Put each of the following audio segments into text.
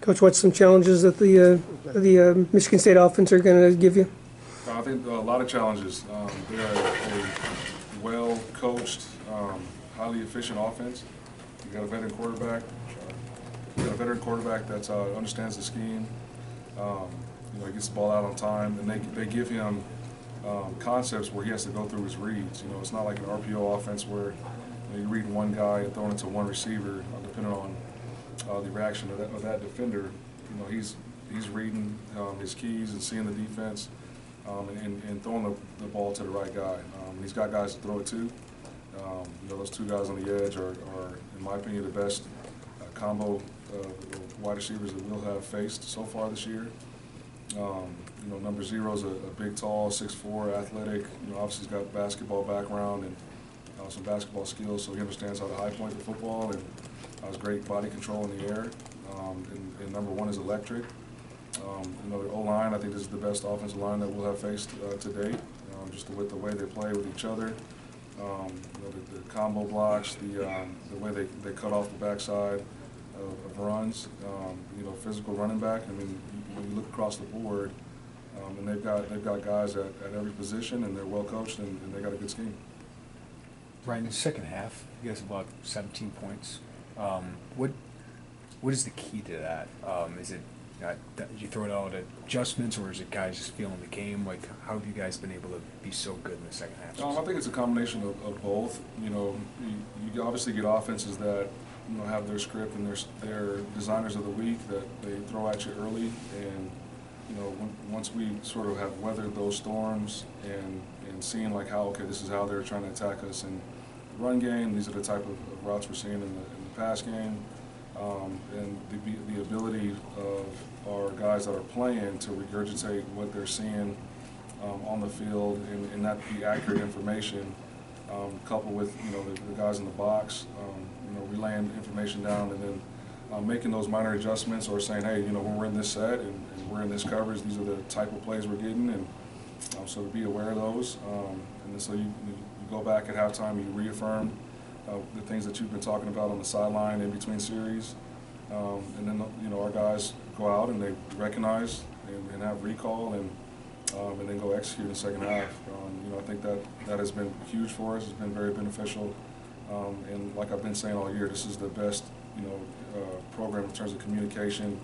Coach, what's some challenges that the Michigan State offense are going to give you? I think a lot of challenges. They're a well-coached, highly efficient offense. You got a veteran quarterback. That understands the scheme. He gets the ball out on time, and they give him concepts where he has to go through his reads. It's not like an RPO offense where you read one guy and throw it to one receiver, depending on the reaction of that defender. He's reading his keys and seeing the defense, and throwing the ball to the right guy. He's got guys to throw it to. Those two guys on the edge are in my opinion, the best combo wide receivers that we'll have faced so far this year. Number 0 is a big, tall, 6'4", athletic. Obviously he's got basketball background and some basketball skills, so he understands how to high point the football and has great body control in the air. And number 1 is electric. The O-line, I think this is the best offensive line that we'll have faced to date, just with the way they play with each other. The combo blocks, the way they cut off the backside of runs, physical running back. I mean, when you look across the board, and they've got guys at every position, and they're well coached, and they got a good scheme. Ryan, in the second half, you guys have about 17 points. What is the key to that? Is it did you throw it out at adjustments, or is it guys just feeling the game? Like, how have you guys been able to be so good in the second half? I think it's a combination of both. You obviously get offenses that have their script and their designers of the week that they throw at you early, and once we sort of have weathered those storms and seeing like how, okay, this is how they're trying to attack us in the run game, these are the type of routes we're seeing in the pass game, and the ability of our guys that are playing to regurgitate what they're seeing on the field and that be accurate information, coupled with the guys in the box, relaying information down, and then making those minor adjustments, or saying, hey, when we're in this set and we're in this coverage, these are the type of plays we're getting, and so to be aware of those. And then so you go back at halftime, you reaffirm the things that you've been talking about on the sideline in between series, and then our guys go out and they recognize and have recall, and then go execute in the second half. I think that has been huge for us. It's been very beneficial, and like I've been saying all year, this is the best program in terms of communication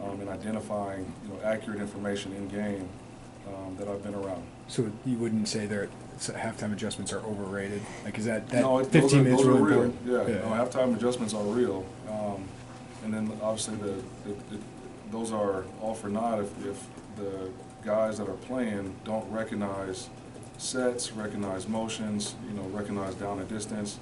and identifying accurate information in game that I've been around. So you wouldn't say that halftime adjustments are overrated? Like, is that no, 15 minutes those are really real? important? Yeah. No, halftime adjustments are real, and then obviously those are all for naught if the guys that are playing don't recognize sets, recognize motions, recognize down and distance,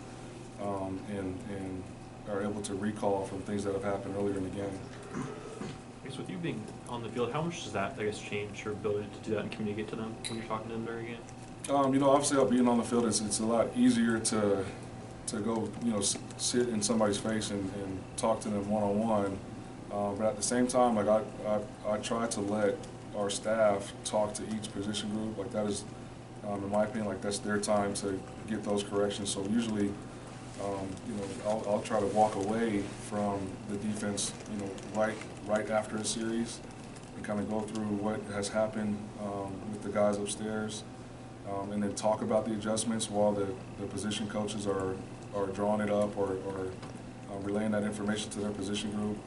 and are able to recall from things that have happened earlier in the game. I guess with you being on the field, how much does that, change your ability to do that and communicate to them when you're talking to them during a game? Obviously, being on the field, it's a lot easier to go, sit in somebody's face and talk to them one-on-one. But at the same time, like I try to let our staff talk to each position group. Like, that is, in my opinion, like that's their time to get those corrections. So usually, I'll try to walk away from the defense, right after a series, and kind of go through what has happened with the guys upstairs, and then talk about the adjustments while the position coaches are drawing it up or relaying that information to their position group.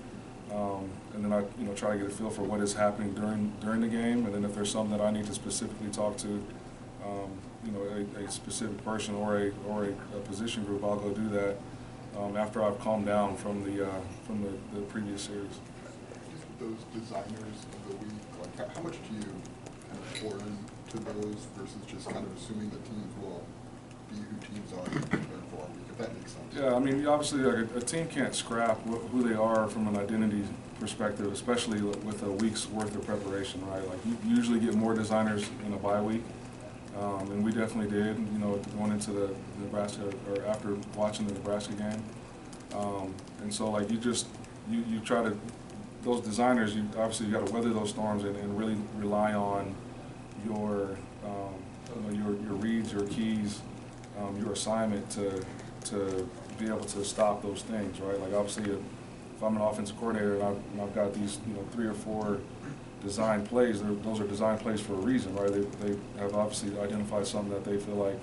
And then I try to get a feel for what is happening during the game, and then if there's something that I need to specifically talk to a specific person or a position group, I'll go do that after I've calmed down from the previous series. Just those designers of the week, like how much do you kind of pour into those versus just kind of assuming that teams will be who teams are prepared for a week, if that makes sense? Yeah, I mean, obviously, like a team can't scrap who they are from an identity perspective, especially with a week's worth of preparation, right? Like, you usually get more designers in a bye week, and we definitely did, going into the Nebraska, or after watching the Nebraska game. And so, like, you try to, those designers, obviously you got to weather those storms and really rely on your reads, your keys, your assignment to be able to stop those things, right? Like, obviously, if I'm an offensive coordinator and I've got these, 3 or 4 design plays, those are design plays for a reason, right? They have obviously identified something that they feel like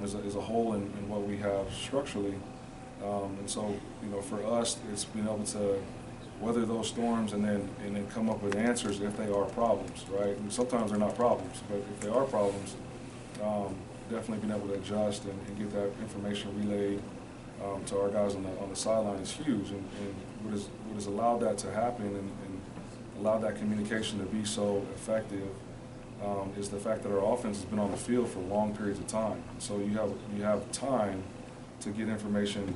is a hole in what we have structurally. And so, for us, it's being able to weather those storms and then come up with answers if they are problems, right? And sometimes they're not problems, but if they are problems, definitely being able to adjust and get that information relayed to our guys on the sideline is huge. And what has allowed that to happen and allowed that communication to be so effective is the fact that our offense has been on the field for long periods of time. So you have time to get information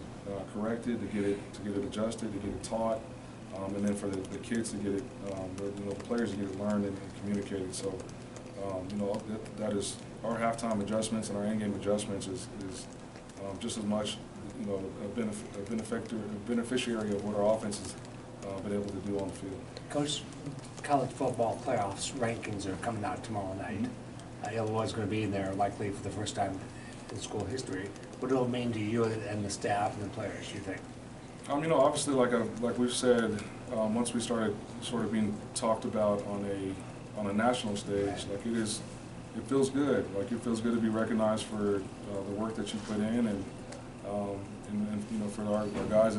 corrected, to get it adjusted, to get it taught, and then for the kids to get it, the players to get it learned and communicated. So that is our halftime adjustments and our in-game adjustments is just as much a beneficiary of what our offense has been able to do on the field. Coach, college football playoffs rankings are coming out tomorrow night. Illinois is going to be in there likely for the first time in school history. What will it mean to you and the staff and the players, you think? Obviously, like we've said, once we started sort of being talked about on a national stage, like it feels good. Like it feels good to be recognized for the work that you put in, and for our guys,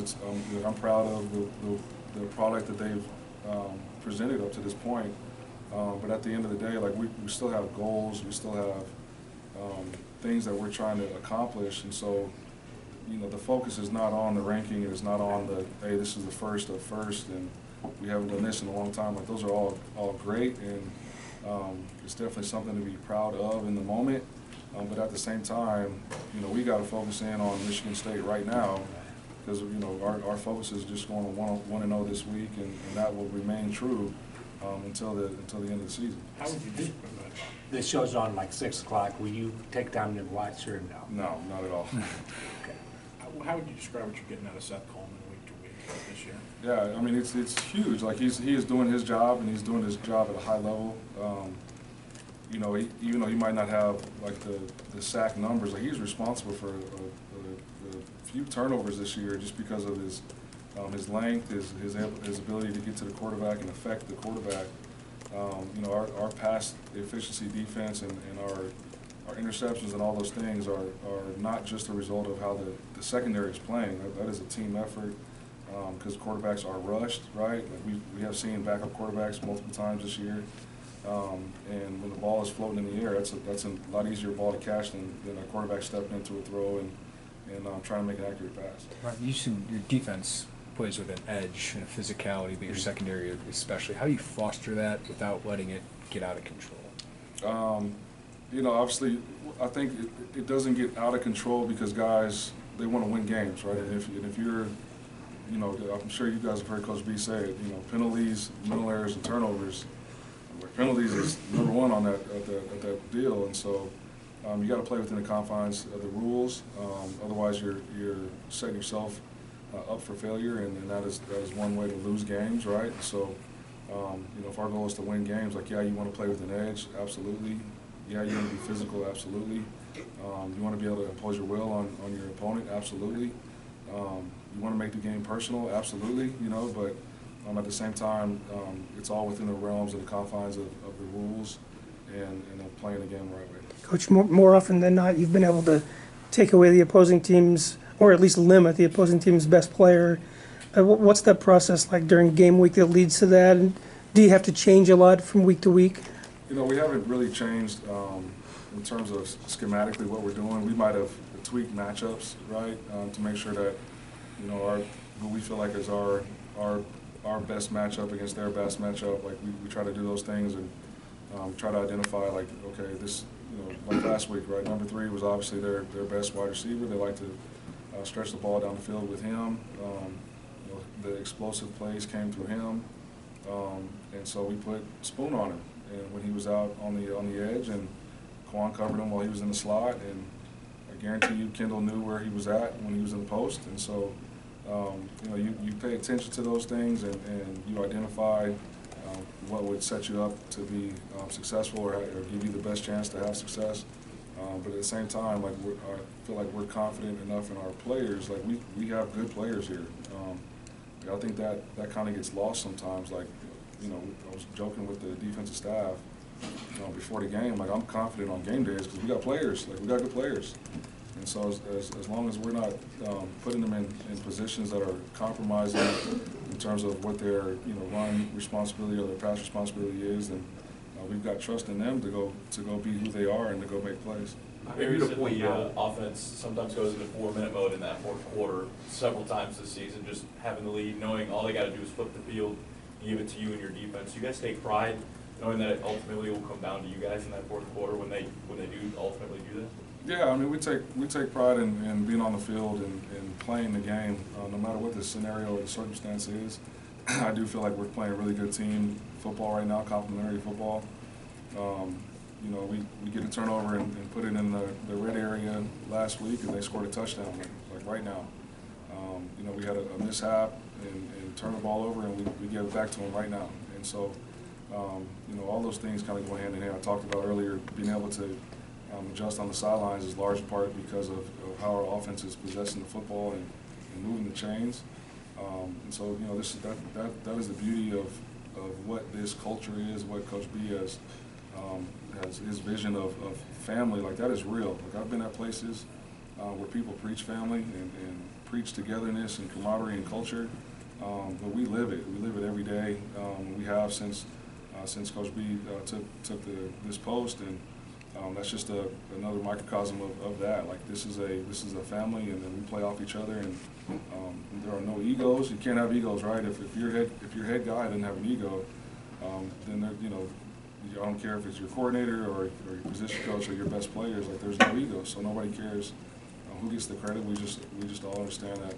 I'm proud of the product that they've presented up to this point. But at the end of the day, like we still have goals, we still have things that we're trying to accomplish, and so the focus is not on the ranking, it's not on hey, this is the first of first, and we haven't done this in a long time. Like those are all great, and it's definitely something to be proud of in the moment. But at the same time, we got to focus in on Michigan State right now, because our focus is just going to 1-0 this week, and that will remain true until the end of the season. How would you do? This show's on like 6 o'clock. Will you take time to watch or no? No, not at all. Okay. How would you describe what you're getting out of Seth Coleman week to week this year? Yeah, it's huge. Like he is doing his job, and he's doing his job at a high level. Even though he might not have like the sack numbers, like he's responsible for a few turnovers this year just because of his length, his ability to get to the quarterback and affect the quarterback. Our pass efficiency defense and our interceptions and all those things are not just a result of how the secondary is playing. That is a team effort because quarterbacks are rushed, right? Like we have seen backup quarterbacks multiple times this year. And when the ball is floating in the air, that's a lot easier ball to catch than a quarterback stepping into a throw and trying to make an accurate pass. Right. Your defense plays with an edge and a physicality, but your secondary especially. How do you foster that without letting it get out of control? Obviously, I think it doesn't get out of control because guys, they want to win games, right? And if you're, I'm sure you guys have heard Coach B say it, penalties, mental errors, and turnovers. Penalties is number one on that deal, and so you got to play within the confines of the rules. Otherwise, you're setting yourself up for failure, and that is one way to lose games, right? So, if our goal is to win games, like you want to play with an edge, absolutely. You want to be physical, absolutely. You want to be able to impose your will on your opponent, absolutely. You want to make the game personal, absolutely. But at the same time, it's all within the realms and the confines of the rules and playing the game the right way. Coach, more often than not, you've been able to take away the opposing team's, or at least limit the opposing team's best player. What's that process like during game week that leads to that? And do you have to change a lot from week to week? We haven't really changed in terms of schematically what we're doing. We might have tweaked matchups, right, to make sure that who we feel like is our best matchup against their best matchup. Like we try to do those things and try to identify like, okay, this, like last week, right? Number 3 was obviously their best wide receiver. They like to stretch the ball down the field with him. The explosive plays came through him, and so we put Spoon on him. And when he was out on the edge, and Quan covered him while he was in the slot, and I guarantee you, Kendall knew where he was at when he was in the post, and so. You pay attention to those things and you identify what would set you up to be successful or give you the best chance to have success. But at the same time, like I feel like we're confident enough in our players. Like we have good players here. I think that kind of gets lost sometimes. Like, you know, I was joking with the defensive staff, you know, before the game. Like, I'm confident on game days because we got players. Like, we got good players. And so as long as we're not putting them in positions that are compromising in terms of what their, you know, run responsibility or their pass responsibility is, then we've got trust in them to go be who they are and to go make plays. Maybe to point you out, offense sometimes goes into 4-minute mode in that fourth quarter several times this season, just having the lead, knowing all they got to do is flip the field, give it to you and your defense. You guys take pride knowing that it ultimately will come down to you guys in that fourth quarter when they do ultimately do that? Yeah, I mean, we take pride in being on the field and playing the game, no matter what the scenario or the circumstance is. I do feel like we're playing a really good team football right now, complimentary football. You know, we get a turnover and put it in the red area last week, and they scored a touchdown, like right now. You know, we had a mishap and turned the ball over, and we gave it back to them right now. And so, you know, all those things kind of go hand in hand. I talked about earlier being able to adjust on the sidelines is large part because of how our offense is possessing the football and moving the chains. And so, you know, that is the beauty of what this culture is, what Coach B has his vision of family. Like, that is real. Like, I've been at places where people preach family and preach togetherness and camaraderie and culture, but we live it. We live it every day. We have since Coach B took this post, and that's just another microcosm of that. Like, this is a family, and then we play off each other, and there are no egos. You can't have egos, right? If your head guy doesn't have an ego, then there, you know, I don't care if it's your coordinator or your position coach or your best players. Like, there's no ego, so nobody cares who gets the credit. We just all understand that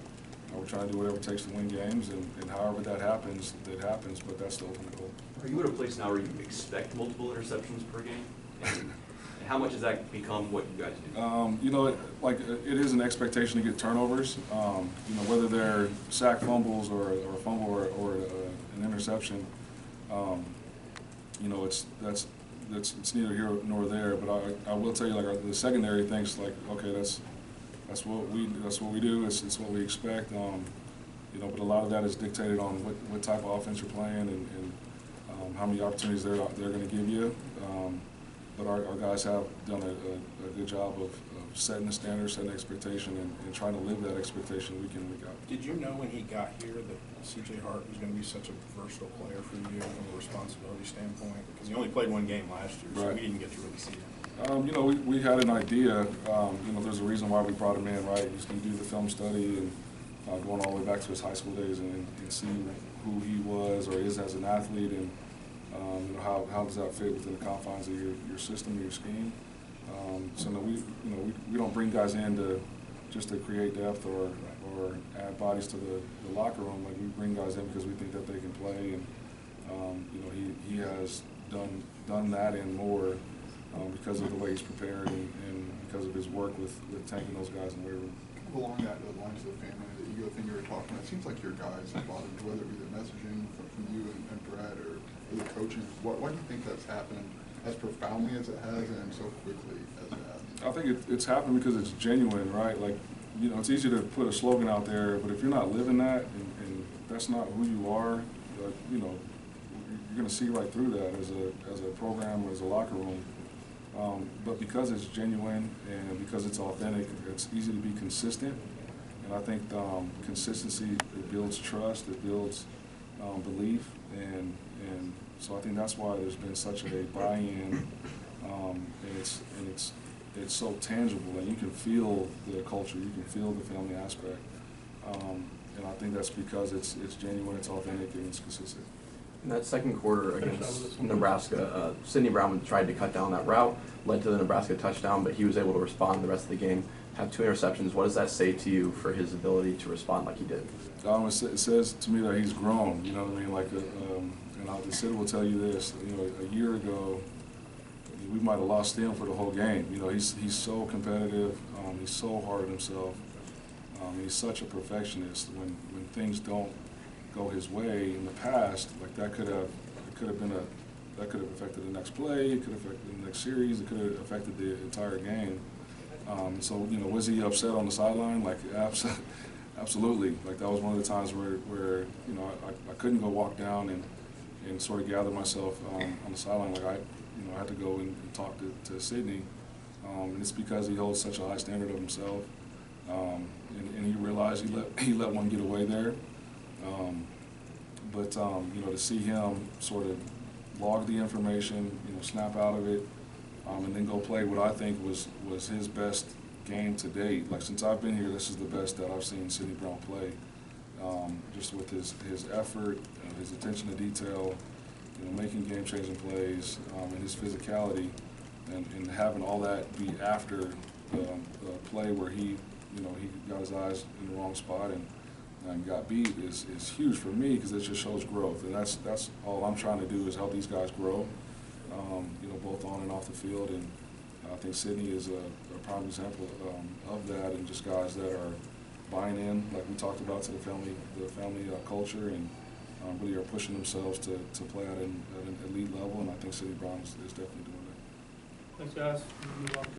we're trying to do whatever it takes to win games, and however that happens, but that's the ultimate goal. Are you at a place now where you expect multiple interceptions per game? And how much has that become what you guys do? You know, it is an expectation to get turnovers. You know, whether they're sack fumbles or a fumble or an interception. You know, it's neither here nor there. But I will tell you, like, the secondary thinks, like, okay, that's what we do. It's what we expect. You know, but a lot of that is dictated on what type of offense you're playing and how many opportunities they're going to give you. But our guys have done a good job of setting the standard, setting the expectation, and trying to live that expectation week in, week out. Did you know when he got here that C.J. Hart was going to be such a versatile player for you from a responsibility standpoint? Because he only played one game last year, so Right. we didn't get to really see him. You know, we had an idea. You know, there's a reason why we brought him in, right? He's going to do the film study and going all the way back to his high school days and see who he was or is as an athlete, and you know, how does that fit within the confines of your system, your scheme. So no, we don't bring guys in just to create depth or add bodies to the locker room. Like, we bring guys in because we think that they can play, and you know, he has done that and more because of the way he's prepared and because of his work with tanking those guys in the weight room. Kind of along that lines of the family, the ego thing you were talking about, it seems like your guys have bothered, whether it be the messaging from you and Brett or the coaching. Why do you think that's happened as profoundly as it has and so quickly as it has? I think it's happened because it's genuine, right? Like, you know, it's easy to put a slogan out there, but if you're not living that and that's not who you are, you know, you're going to see right through that as a program or as a locker room. But because it's genuine and because it's authentic, it's easy to be consistent. And I think consistency, it builds trust, it builds belief, and so I think that's why there's been such a buy-in, and it's so tangible, and you can feel the culture, you can feel the family aspect, and I think that's because it's genuine, it's authentic, and it's consistent. In that second quarter against Nebraska, Sidney Brown tried to cut down that route, led to the Nebraska touchdown, but he was able to respond the rest of the game, have 2 interceptions. What does that say to you for his ability to respond like he did? It says to me that he's grown, you know what I mean? Like, and Sid will tell you this, you know, a year ago, we might have lost him for the whole game. You know, he's so competitive, he's so hard on himself, he's such a perfectionist. When things don't go his way in the past, like, that could have affected the next play, it could have affected the next series, it could have affected the entire game. So, you know, was he upset on the sideline? Like, Absolutely. Like, that was one of the times where you know, I couldn't go walk down and sort of gather myself on the sideline. Like, I had to go and talk to Sydney. And it's because he holds such a high standard of himself. And he realized he let one get away there. But you know, to see him sort of log the information, you know, snap out of it, and then go play what I think was his best game to date. Like, since I've been here, this is the best that I've seen Sidney Brown play. Just with his effort, his attention to detail, you know, making game-changing plays, and his physicality, and having all that be after the play where he got his eyes in the wrong spot and got beat is huge for me, because it just shows growth, and that's all I'm trying to do, is help these guys grow, you know, both on and off the field. And I think Sydney is a prime example of that, and just guys that are buying in, like we talked about, to the family culture, and really are pushing themselves to play at an elite level. And I think Sidney Brown is definitely doing that. Thanks, guys.